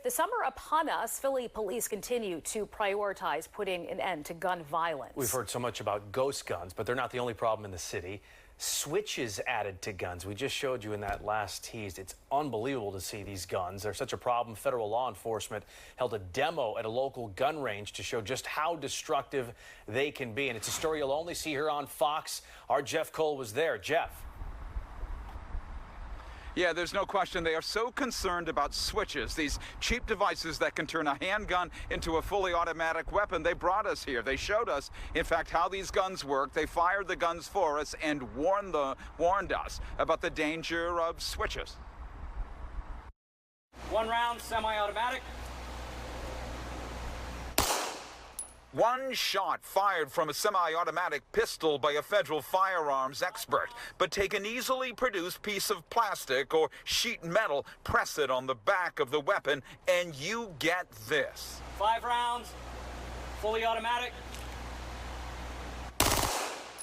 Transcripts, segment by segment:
The summer upon us, Philly police continue to prioritize putting an end to gun violence. We've heard so much about ghost guns, but they're not the only problem in the city. Switches added to guns. We just showed you in that last tease. It's unbelievable to see these guns. They're such a problem. Federal law enforcement held a demo at a local gun range to show just how destructive they can be. And it's a story you'll only see here on Fox. Our Jeff Cole was there. Jeff. Yeah, there's no question they are so concerned about switches, these cheap devices that can turn a handgun into a fully automatic weapon. They brought us here. They showed us, in fact, how these guns work. They fired the guns for us and warned us about the danger of switches. 1 round, semi-automatic. One shot fired from a semi-automatic pistol by a federal firearms expert, but take an easily produced piece of plastic or sheet metal, press it on the back of the weapon, and you get this. 5 rounds, fully automatic.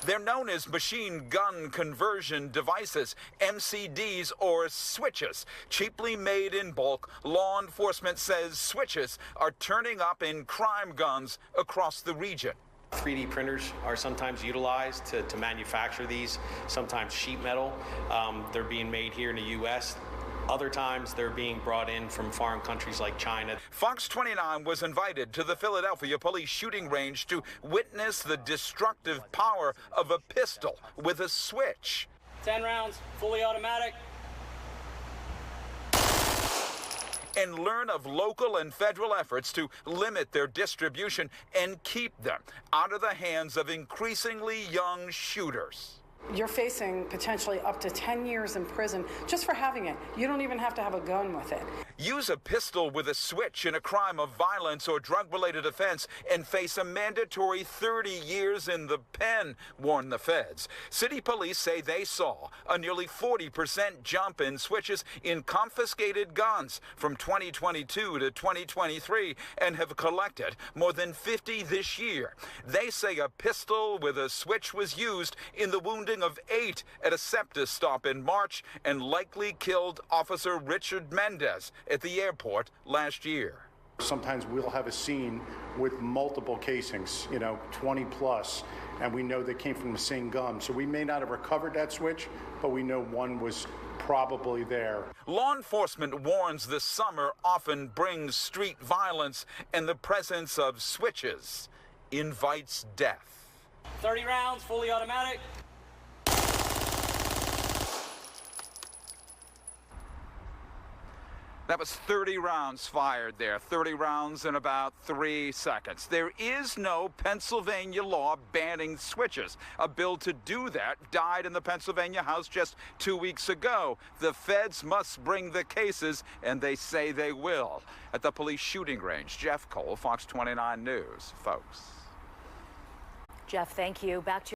They're known as machine gun conversion devices, MCDs or switches. Cheaply made in bulk, law enforcement says switches are turning up in crime guns across the region. 3D printers are sometimes utilized to manufacture these, sometimes sheet metal. They're being made here in the U.S. Other times, they're being brought in from foreign countries like China. Fox 29 was invited to the Philadelphia police shooting range to witness the destructive power of a pistol with a switch. 10 rounds, fully automatic. And learn of local and federal efforts to limit their distribution and keep them out of the hands of increasingly young shooters. You're facing potentially up to 10 years in prison just for having it. You don't even have to have a gun with it. Use a pistol with a switch in a crime of violence or drug-related offense and face a mandatory 30 years in the pen, warned the feds. City police say they saw a nearly 40% jump in switches in confiscated guns from 2022 to 2023 and have collected more than 50 this year. They say a pistol with a switch was used in the wounding of 8 at a SEPTA stop in March and likely killed Officer Richard Mendez at the airport last year. Sometimes we'll have a scene with multiple casings, 20 plus, and we know they came from the same gun. So we may not have recovered that switch, but we know one was probably there. Law enforcement warns the summer often brings street violence, and the presence of switches invites death. 30 rounds, fully automatic. That was 30 rounds fired there, 30 rounds in about 3 seconds. There is no Pennsylvania law banning switches. A bill to do that died in the Pennsylvania House just 2 weeks ago. The feds must bring the cases, and they say they will. At the police shooting range, Jeff Cole, Fox 29 News, folks. Jeff, thank you. Back to